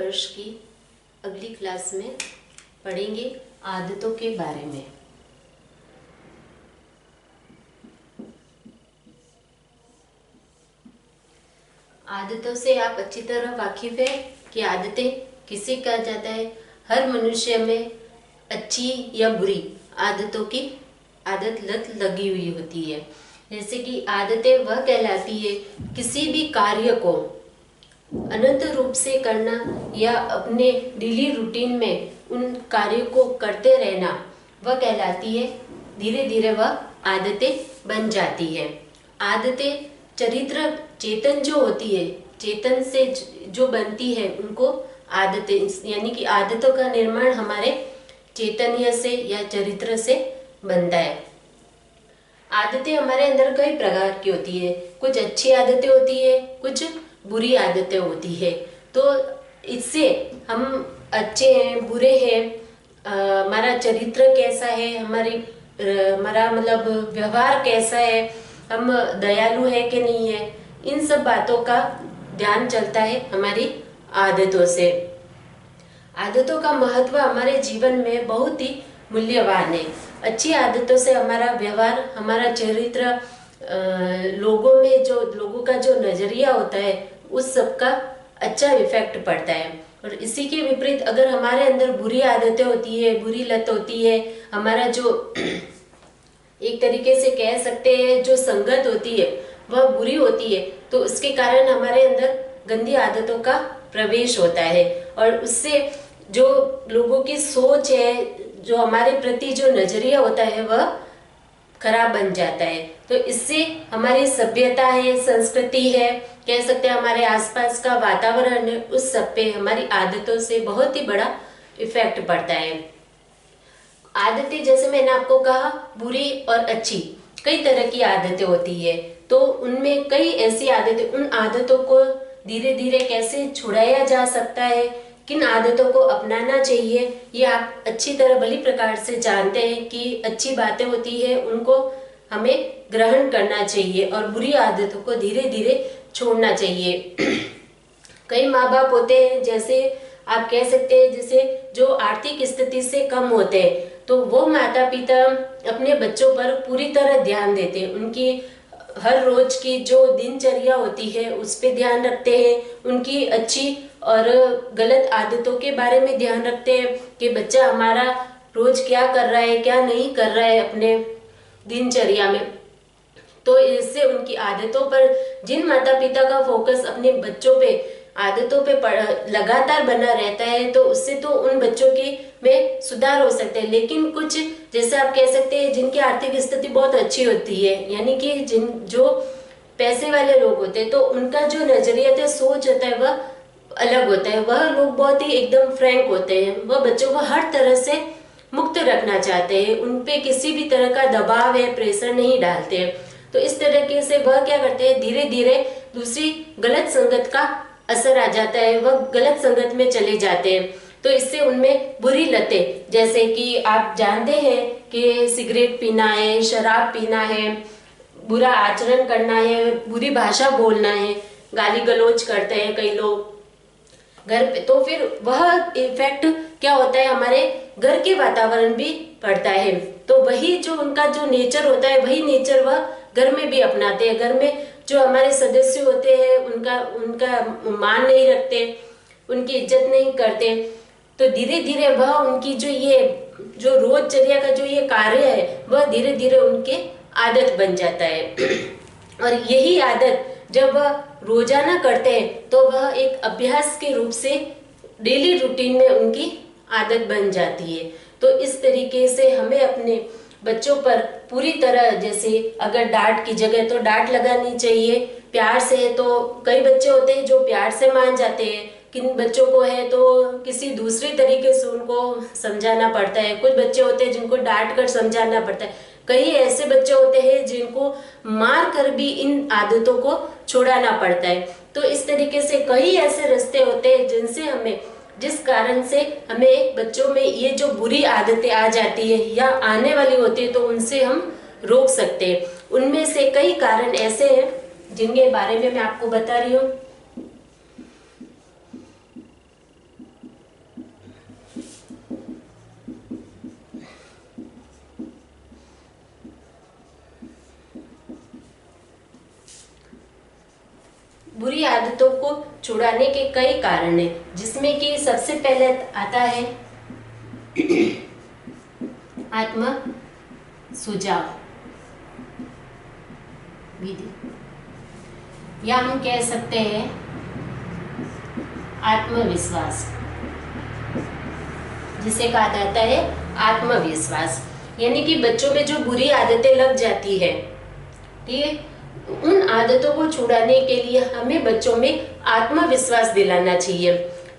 वर्ष की अगली क्लास में पढ़ेंगे आदतों के बारे में। आदतों से आप अच्छी तरह वाकिफ है कि आदतें किसे कहा जाता है। हर मनुष्य में अच्छी या बुरी आदतों की आदत लत लगी हुई होती है। जैसे कि आदतें वह कहलाती है किसी भी कार्य को अनंत रूप से करना या अपने डेली रूटीन में उन कार्यों को करते रहना, वह कहलाती है। धीरे धीरे वह आदतें बन जाती है। आदतें चरित्र चेतन जो होती है, चेतन से जो बनती है उनको आदतें, यानी कि आदतों का निर्माण हमारे चैतन्य से या चरित्र से बनता है। आदतें हमारे अंदर कई प्रकार की होती है। कुछ अच्छी आदतें होती है, कुछ बुरी आदतें होती है। तो इससे हम अच्छे हैं बुरे हैं, हमारा चरित्र कैसा है, हमारा मतलब व्यवहार कैसा है, हम दयालु है कि नहीं है, इन सब बातों का ध्यान चलता है हमारी आदतों से। आदतों का महत्व हमारे जीवन में बहुत ही मूल्यवान है। अच्छी आदतों से हमारा व्यवहार, हमारा चरित्र, लोगों का जो नजरिया होता है उस सब का अच्छा इफेक्ट पड़ता है। और इसी के विपरीत अगर हमारे अंदर बुरी आदतें होती है, बुरी लत होती है, हमारा जो एक तरीके से कह सकते हैं जो संगत होती है वह बुरी होती है, तो उसके कारण हमारे अंदर गंदी आदतों का प्रवेश होता है और उससे जो लोगों की सोच है, जो हमारे प्रति जो नजरिया होता है वह खराब बन जाता है। तो इससे हमारी सभ्यता है, संस्कृति है, कह सकते हैं हमारे आसपास का वातावरण है, उस सब पे हमारी आदतों से बहुत ही बड़ा इफेक्ट पड़ता है। आदतें जैसे मैंने आपको कहा बुरी और अच्छी कई तरह की आदतें होती है। तो उनमें कई ऐसी आदतें, उन आदतों को धीरे धीरे कैसे छुड़ाया जा सकता है, किन आदतों को अपनाना चाहिए, ये आप अच्छी तरह भली प्रकार से जानते हैं कि अच्छी बातें होती है उनको हमें ग्रहण करना चाहिए और बुरी आदतों को धीरे धीरे छोड़ना चाहिए। कई माँ बाप होते हैं, जैसे आप कह सकते हैं जैसे जो आर्थिक स्थिति से कम होते हैं, तो वो माता पिता अपने बच्चों पर पूरी तरह ध्यान देते हैं। उनकी हर रोज की जो दिनचर्या होती है उस पे ध्यान रखते हैं, उनकी अच्छी और गलत आदतों के बारे में ध्यान रखते हैं कि बच्चा हमारा रोज क्या कर रहा है, क्या नहीं कर रहा है अपने दिनचर्या में। तो इससे उनकी आदतों पर, जिन माता पिता का फोकस अपने बच्चों पे, आदतों पे लगातार बना रहता है, तो उससे तो उन बच्चों के में सुधार हो सकता है। लेकिन कुछ जैसे आप कह सकते हैं जिनकी आर्थिक स्थिति बहुत अच्छी होती है, यानी कि जो पैसे वाले लोग होते हैं, तो उनका जो नजरिया सोच होता है वह अलग होता है। वह लोग बहुत ही एकदम फ्रैंक होते हैं, वह बच्चों को हर तरह से मुक्त रखना चाहते हैं, उन पे किसी भी तरह का दबाव है, प्रेशर नहीं डालते हैं। तो इस तरीके से वह क्या करते हैं, धीरे धीरे दूसरी गलत संगत का असर आ जाता है, वह गलत संगत में चले जाते हैं। तो इससे उनमें बुरी लतें, जैसे कि आप जानते हैं कि सिगरेट पीना है, शराब पीना है, बुरा आचरण करना है, बुरी भाषा बोलना है, गाली गलौज करते हैं कई लोग घर पे, तो फिर वह इफेक्ट क्या होता है, हमारे घर के वातावरण भी पड़ता है। तो वही जो उनका जो नेचर होता है वही नेचर वह घर में भी अपनाते हैं। घर में जो हमारे सदस्य होते हैं उनका मान नहीं रखते, उनकी इज्जत नहीं करते, तो धीरे धीरे वह उनकी जो रोजचर्या का जो ये कार्य है वह धीरे धीरे उनके आदत बन जाता है। और यही आदत जब वह रोजाना करते हैं तो वह एक अभ्यास के रूप से डेली रूटीन में उनकी आदत बन जाती है। तो इस तरीके से हमें अपने बच्चों पर पूरी तरह, जैसे अगर डांट की जगह तो डांट लगानी चाहिए, प्यार से, तो कई बच्चे होते हैं जो प्यार से मान जाते हैं, किन बच्चों को है तो किसी दूसरी तरीके से उनको समझाना पड़ता है। कुछ बच्चे होते हैं जिनको डांट कर समझाना पड़ता है, कई ऐसे बच्चे होते हैं जिनको मार कर भी इन आदतों को छुड़ाना पड़ता है। तो इस तरीके से कई ऐसे रास्ते होते हैं जिनसे हमें, जिस कारण से हमें बच्चों में ये जो बुरी आदतें आ जाती है या आने वाली होती है तो उनसे हम रोक सकते हैं। उनमें से कई कारण ऐसे हैं जिनके बारे में मैं आपको बता रही हूँ। बुरी आदतों को छुड़ाने के कई कारण हैं, जिसमें कि सबसे पहले आता है आत्म सुझाव विधि, या हम कह सकते हैं आत्मविश्वास, जिसे कहा जाता है आत्मविश्वास। यानी कि बच्चों में जो बुरी आदतें लग जाती है, ठीक है, उन आदतों को छुड़ाने के लिए हमें बच्चों में आत्मविश्वास दिलाना चाहिए।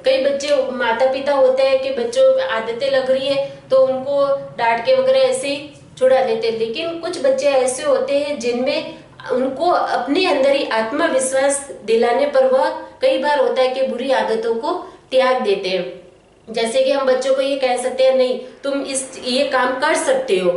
कई बच्चे माता पिता होते हैं कि बच्चों आदतें लग रही है तो उनको डांट के वगैरह ऐसे ही छुड़ा लेते हैं, लेकिन कुछ बच्चे ऐसे होते हैं जिनमें उनको अपने अंदर ही आत्मविश्वास दिलाने पर वह कई बार होता है कि बुरी आदतों को त्याग देते हैं। जैसे कि हम बच्चों को ये कह सकते हैं, नहीं तुम ये काम कर सकते हो,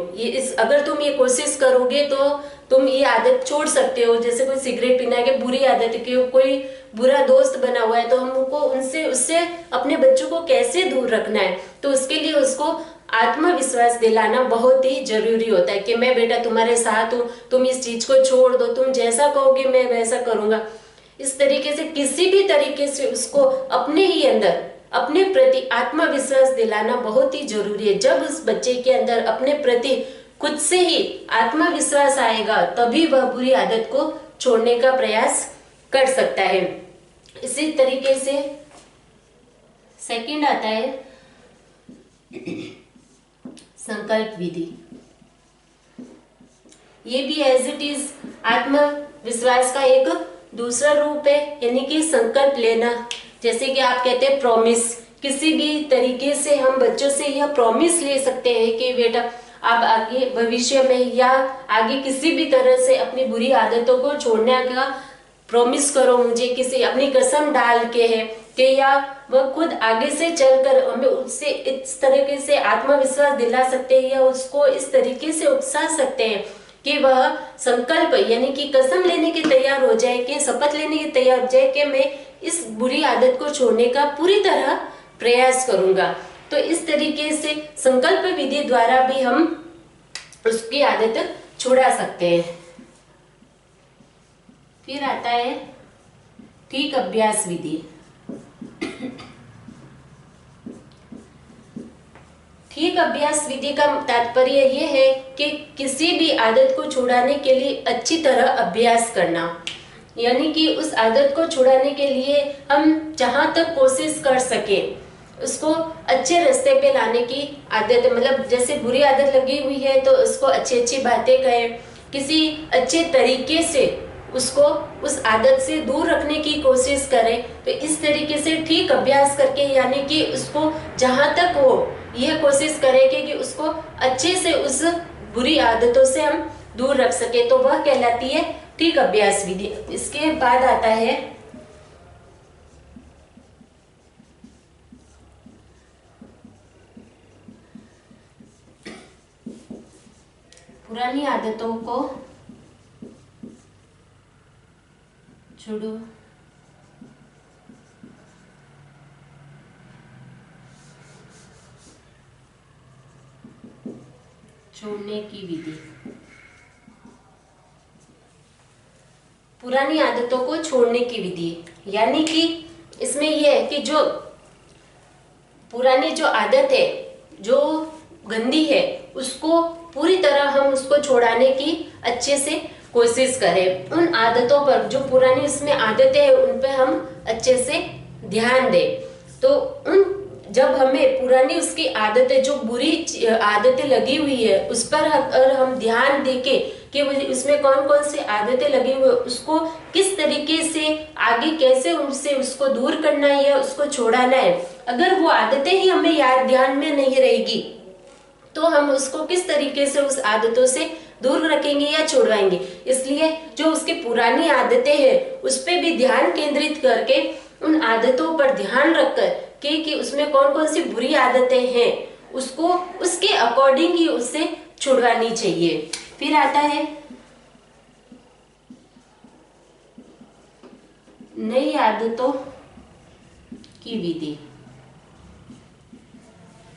अगर तुम ये कोशिश करोगे तो तुम ये आदत छोड़ सकते हो। जैसे कोई सिगरेट पीना के बुरी आदत की, कोई बुरा दोस्त बना हुआ है तो हमको उससे अपने बच्चों को कैसे दूर रखना है, तो उसके लिए उसको आत्मविश्वास दिलाना बहुत ही जरूरी होता है कि मैं बेटा तुम्हारे साथ हूँ, तुम इस चीज को छोड़ दो, तुम जैसा कहोगे मैं वैसा करूंगा। इस तरीके से किसी भी तरीके से उसको अपने ही अंदर अपने प्रति आत्मविश्वास दिलाना बहुत ही जरूरी है। जब उस बच्चे के अंदर अपने प्रति खुद से ही आत्मविश्वास आएगा तभी वह बुरी आदत को छोड़ने का प्रयास कर सकता है। इसी तरीके से सेकंड आता है संकल्प विधि। ये भी एज इट इज आत्मविश्वास का एक दूसरा रूप है, यानी कि संकल्प लेना। जैसे कि आप कहते हैं प्रॉमिस, किसी भी तरीके से हम बच्चों से यह प्रॉमिस ले सकते हैं कि बेटा आप आगे भविष्य में या आगे किसी भी तरह से अपनी बुरी आदतों को छोड़ने का प्रॉमिस करो मुझे, किसी अपनी कसम डाल के है कि या वह खुद आगे से चलकर हमें उससे इस तरीके से आत्मविश्वास दिला सकते हैं या उसको इस तरीके से उकसा सकते हैं कि वह संकल्प यानी कि कसम लेने के तैयार हो जाए, कि शपथ लेने के तैयार हो जाए कि मैं इस बुरी आदत को छोड़ने का पूरी तरह प्रयास करूंगा। तो इस तरीके से संकल्प विधि द्वारा भी हम उसकी आदत छुड़ा सकते हैं। फिर आता है ठीक अभ्यास विधि। ठीक अभ्यास विधि का तात्पर्य यह है कि किसी भी आदत को छुड़ाने के लिए अच्छी तरह अभ्यास करना, यानी कि उस आदत को छुड़ाने के लिए हम जहां तक कोशिश कर सके उसको अच्छे रास्ते पे लाने की आदत, मतलब जैसे बुरी आदत लगी हुई है तो उसको अच्छी अच्छी बातें कहें, किसी अच्छे तरीके से उसको उस आदत से दूर रखने की कोशिश करें। तो इस तरीके से ठीक अभ्यास करके, यानी कि उसको जहां तक हो यह कोशिश करें कि उसको अच्छे से उस बुरी आदतों से हम दूर रख सके, तो वह कहलाती है ठीक अभ्यास विधि। इसके बाद आता है पुरानी आदतों को छोड़ो। छोड़ने की विधि। पुरानी आदतों को छोड़ने की विधि, यानी कि इसमें यह है कि जो पुरानी जो आदत है जो गंदी है उसको पूरी तरह हम उसको छोड़ाने की अच्छे से कोशिश करें। उन आदतों पर जो पुरानी उसमें आदतें हैं उन पे हम अच्छे से ध्यान दें। तो उन जब हमें पुरानी उसकी आदतें जो बुरी आदतें लगी हुई है उस पर अगर हम ध्यान देके कि उसमें कौन कौन सी आदतें लगी हुई है, उसको किस तरीके से आगे कैसे उनसे उसको दूर करना है या उसको छोड़ाना है, अगर वो आदतें ही हमें याद ध्यान में नहीं रहेगी तो हम उसको किस तरीके से उस आदतों से दूर रखेंगे या छुड़वाएंगे। इसलिए जो उसकी पुरानी आदतें हैं उस पर भी ध्यान केंद्रित करके उन आदतों पर ध्यान रखकर कि उसमें कौन कौन सी बुरी आदतें हैं उसको उसके अकॉर्डिंग ही उससे छुड़वानी चाहिए। फिर आता है नई आदतों की विधि।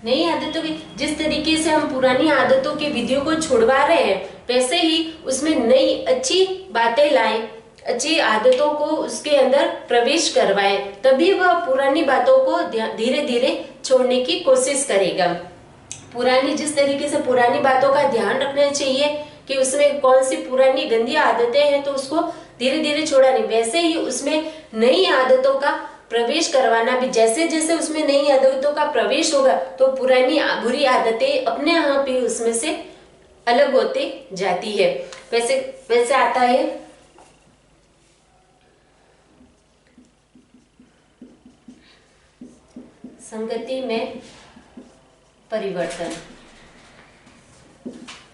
नई आदतों की, जिस तरीके से हम पुरानी आदतों की विधियों को छुड़वा रहे हैं वैसे ही उसमें नई अच्छी बातें लाएं, अच्छी आदतों को उसके अंदर प्रवेश करवाएं, तभी वह पुरानी बातों को धीरे धीरे छोड़ने की कोशिश करेगा। पुरानी जिस तरीके से पुरानी बातों का ध्यान रखना चाहिए कि उसमें कौन सी पुरानी गंदी आदतें हैं तो उसको धीरे धीरे छोड़ा नहीं, वैसे ही उसमें नई आदतों का प्रवेश करवाना भी, जैसे जैसे उसमें नई आदतों का प्रवेश होगा तो पुरानी बुरी आदतें अपने आप ही उसमें से अलग होते जाती है। वैसे वैसे आता है संगति में परिवर्तन।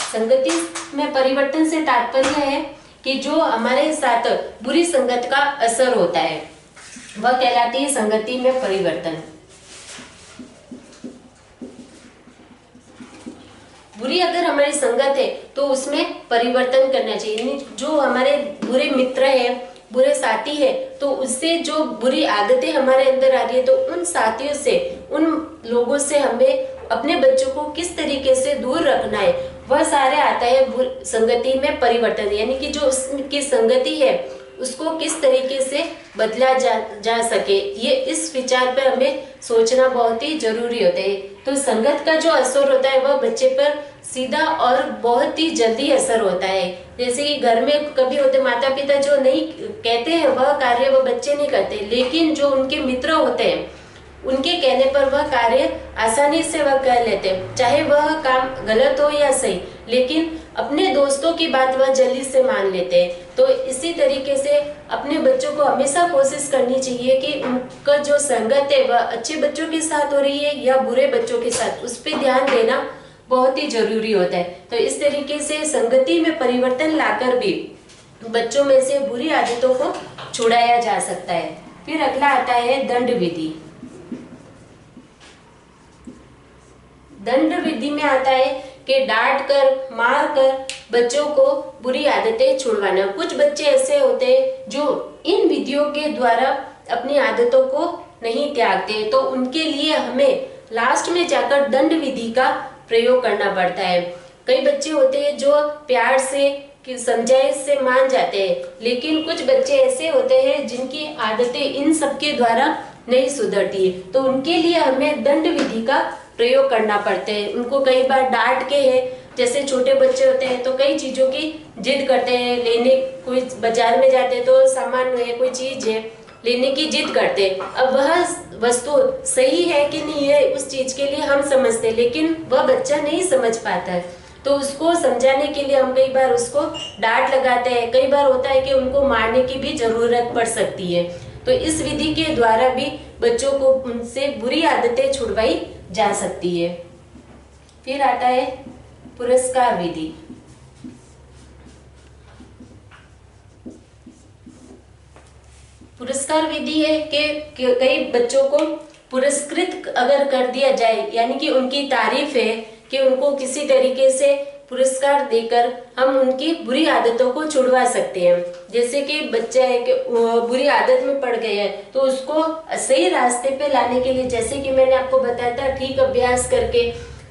संगति में परिवर्तन से तात्पर्य है कि जो हमारे साथ बुरी संगत का असर होता है वह कहलाती है संगति में परिवर्तन। बुरी अगर हमारी संगत है तो उसमें परिवर्तन करना चाहिए। जो हमारे बुरे मित्र हैं, बुरे साथी है, तो उससे जो बुरी आदतें हमारे अंदर आ रही है तो उन साथियों से, उन लोगों से हमें अपने बच्चों को किस तरीके से दूर रखना है, वह सारे आता है संगति में परिवर्तन। यानी कि जो उसकी संगति है उसको किस तरीके से बदला जा सके, ये इस विचार पर हमें सोचना बहुत ही जरूरी होता है। तो संगत का जो असर होता है वह बच्चे पर सीधा और बहुत ही जल्दी असर होता है। जैसे कि घर में कभी होते माता पिता जो नहीं कहते हैं वह कार्य वह बच्चे नहीं करते, लेकिन जो उनके मित्र होते हैं उनके कहने पर वह कार्य आसानी से वह कर लेते हैं, चाहे वह काम गलत हो या सही, लेकिन अपने दोस्तों की बात वह जल्दी से मान लेते हैं। तो इसी तरीके से अपने बच्चों को हमेशा कोशिश करनी चाहिए कि उनका जो संगत है वह अच्छे बच्चों के साथ हो रही है या बुरे बच्चों के साथ, उस पर ध्यान देना बहुत ही जरूरी होता है। तो इस तरीके से संगति में परिवर्तन लाकर भी बच्चों में से बुरी आदतों को छुड़ाया जा सकता है। फिर अगला आता है दंड विधि। दंड विधि में आता है कि डांट कर, मार कर बच्चों को बुरी आदतें छुड़वाना। कुछ बच्चे ऐसे होते हैं जो इन विधियों के द्वारा अपनी आदतों को नहीं त्यागते, तो उनके लिए हमें लास्ट में जाकर दंड विधि का प्रयोग करना पड़ता है। कई बच्चे होते हैं जो प्यार से कि समझाइश से मान जाते हैं, लेकिन कुछ बच्चे ऐसे होते हैं जिनकी आदतें इन सब के द्वारा नहीं सुधरती है, तो उनके लिए हमें दंड विधि का प्रयोग करना पड़ता है। उनको कई बार डांट के है, जैसे छोटे बच्चे होते हैं तो कई चीजों की जिद करते हैं, लेने कोई बाजार में जाते हैं तो सामान है, कोई चीज है, लेने की जिद करते हैं। अब वह वस्तु सही है कि नहीं है उस चीज के लिए हम समझते हैं, लेकिन वह बच्चा नहीं समझ पाता है, तो उसको समझाने के लिए हम कई बार उसको डांट लगाते हैं। कई बार होता है कि उनको मारने की भी जरूरत पड़ सकती है। तो इस विधि के द्वारा भी बच्चों को उनसे बुरी आदतें छुड़वाई जा सकती है। फिर आता है पुरस्कार विधि। पुरस्कार विधि है कि कई बच्चों को पुरस्कृत अगर कर दिया जाए, यानी कि उनकी तारीफ है कि उनको किसी तरीके से पुरस्कार देकर हम उनकी बुरी आदतों को छुड़वा सकते हैं। जैसे कि बच्चा है कि बुरी आदत में पड़ गया है तो उसको सही रास्ते पे लाने के लिए, जैसे कि मैंने आपको बताया था, ठीक अभ्यास करके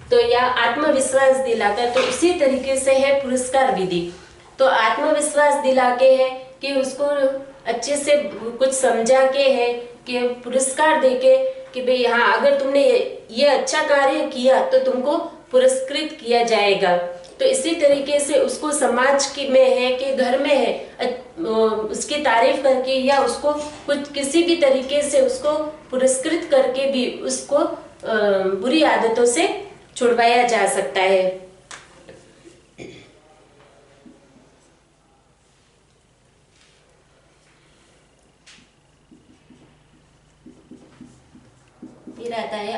तो या आत्मविश्वास दिलाकर, तो उसी तरीके से है पुरस्कार विधि। तो आत्मविश्वास दिला के है कि उसको अच्छे से कुछ समझा के है कि पुरस्कार देके कि भाई हाँ, अगर तुमने ये अच्छा कार्य किया तो तुमको पुरस्कृत किया जाएगा। तो इसी तरीके से उसको समाज की में है कि घर में है उसकी तारीफ करके या उसको कुछ किसी भी तरीके से उसको पुरस्कृत करके भी उसको बुरी आदतों से छुड़वाया जा सकता है। फिर आता है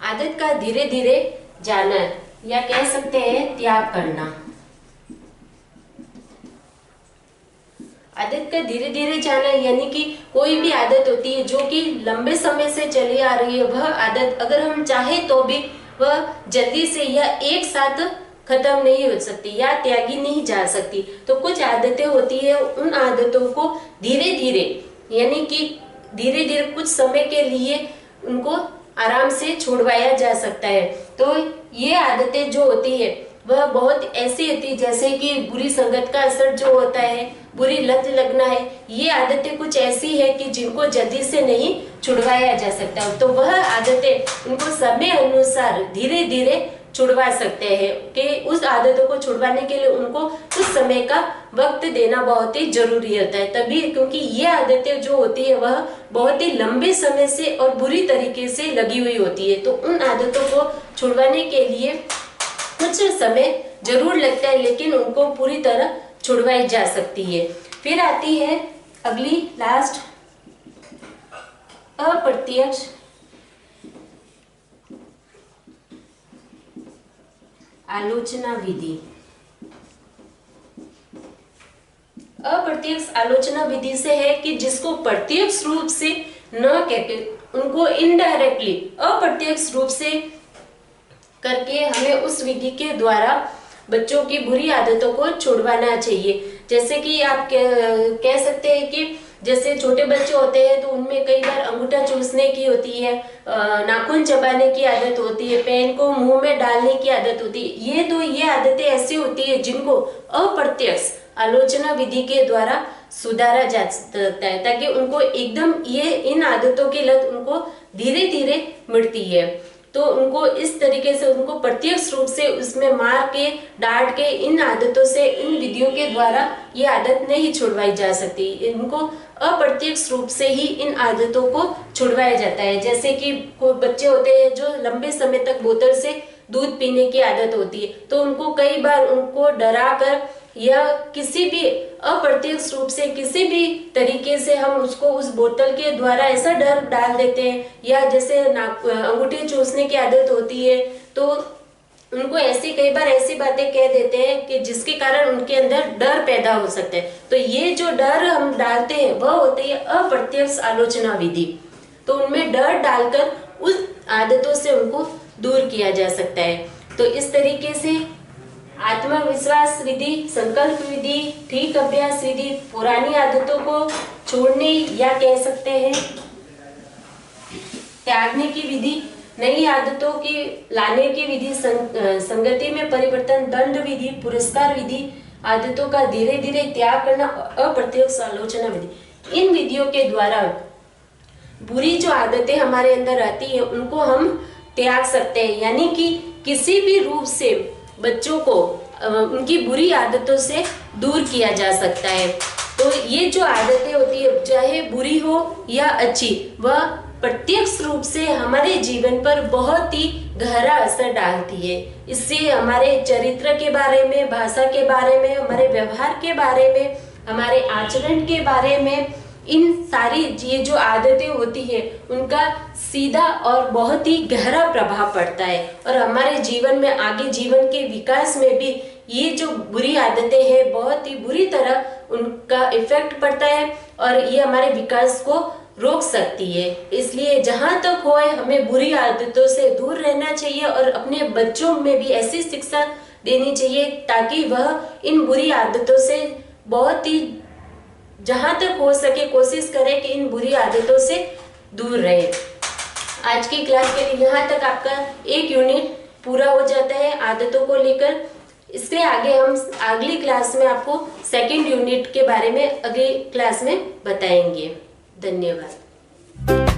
आदत का धीरे धीरे जाना या कह सकते हैं त्याग करना। आदत का धीरे धीरे जाना यानी कि कोई भी आदत होती है जो कि लंबे समय से चली आ रही है, वह आदत अगर हम चाहे तो भी वह जल्दी से या एक साथ खत्म नहीं हो सकती या त्यागी नहीं जा सकती। तो कुछ आदतें होती है, उन आदतों को धीरे धीरे यानी कि धीरे धीरे कुछ समय के लिए उनको आराम से छुड़वाया जा सकता है। तो ये आदतें जो होती है वह बहुत ऐसी होती है, जैसे कि बुरी संगत का असर जो होता है, बुरी लत लगना है, ये आदतें कुछ ऐसी है कि जिनको जल्दी से नहीं छुड़वाया जा सकता। तो वह आदतें उनको समय अनुसार धीरे धीरे छुड़वा सकते हैं कि उस आदतों को छुड़वाने के लिए उनको कुछ समय का वक्त देना बहुत ही जरूरी होता है। तभी, क्योंकि ये आदतें जो होती है वह बहुत ही लंबे समय से और बुरी तरीके से लगी हुई होती है। तो उन आदतों को छुड़वाने के लिए कुछ समय जरूर लगता है, लेकिन उनको पूरी तरह छुड़वाई जा सकती है। फिर आती है अगली लास्ट अप्रत्यक्ष आलोचना विधि। अप्रत्यक्ष आलोचना विधि से है कि जिसको प्रत्यक्ष रूप से न कहते, उनको इनडायरेक्टली अप्रत्यक्ष रूप से करके हमें उस विधि के द्वारा बच्चों की बुरी आदतों को छुड़वाना चाहिए। जैसे कि आप कह सकते हैं कि जैसे छोटे बच्चे होते हैं तो उनमें कई बार अंगूठा चूसने की होती है, नाखून चबाने की आदत होती है, पेन को मुंह में डालने की आदत होती है। ये आदतें ऐसी होती है जिनको अप्रत्यक्ष आलोचना विधि के द्वारा सुधारा जा सकता है, ताकि उनको एकदम ये इन आदतों की लत उनको धीरे धीरे मिटती है। तो उनको इस तरीके से उनको प्रत्यक्ष रूप से उसमें मार के डांट के इन आदतों से, इन विधियों के द्वारा ये आदत नहीं छुड़वाई जा सकती। इनको अप्रत्यक्ष रूप से ही इन आदतों को छुड़वाया जाता है। जैसे कि कोई बच्चे होते हैं जो लंबे समय तक बोतल से दूध पीने की आदत होती है, तो उनको कई बार उनको डरा कर या किसी भी अप्रत्यक्ष रूप से किसी भी तरीके से हम उसको उस बोतल के द्वारा ऐसा डर डाल देते हैं, या जैसे अंगूठे चूसने की आदत होती है तो उनको ऐसी कई बार ऐसी बातें कह देते हैं कि जिसके कारण उनके अंदर डर पैदा हो सकता है। तो ये जो डर हम डालते हैं वह होती है अप्रत्यक्ष आलोचना विधि। तो उनमें डर डालकर उस आदतों से उनको दूर किया जा सकता है। तो इस तरीके से आत्मविश्वास विधि, संकल्प विधि, ठीक अभ्यास विधि, पुरानी आदतों को छोड़ने या कह सकते हैं त्यागने की विधि, नई आदतों की लाने की विधि, संगति में परिवर्तन, दंड विधि, पुरस्कार विधि, आदतों का धीरे धीरे त्याग करना, अप्रत्यक्ष आलोचना विधि। इन विधियों के द्वारा बुरी जो आदतें हमारे अंदर आती है उनको हम त्याग सकते हैं, यानी कि किसी भी रूप से बच्चों को उनकी बुरी आदतों से दूर किया जा सकता है। तो ये जो आदतें होती है, चाहे बुरी हो या अच्छी, वह प्रत्यक्ष रूप से हमारे जीवन पर बहुत ही गहरा असर डालती है। इससे हमारे चरित्र के बारे में, भाषा के बारे में, हमारे व्यवहार के बारे में, हमारे आचरण के बारे में, इन सारी ये जो आदतें होती है उनका सीधा और बहुत ही गहरा प्रभाव पड़ता है। और हमारे जीवन में, आगे जीवन के विकास में भी ये जो बुरी आदतें हैं बहुत ही बुरी तरह उनका इफेक्ट पड़ता है और ये हमारे विकास को रोक सकती है। इसलिए जहां तक हो हमें बुरी आदतों से दूर रहना चाहिए और अपने बच्चों में भी ऐसी शिक्षा देनी चाहिए ताकि वह इन बुरी आदतों से बहुत ही जहां तक हो सके कोशिश करें कि इन बुरी आदतों से दूर रहे। आज की क्लास के लिए यहाँ तक आपका एक यूनिट पूरा हो जाता है आदतों को लेकर। इससे आगे हम अगली क्लास में आपको सेकंड यूनिट के बारे में अगली क्लास में बताएंगे। धन्यवाद।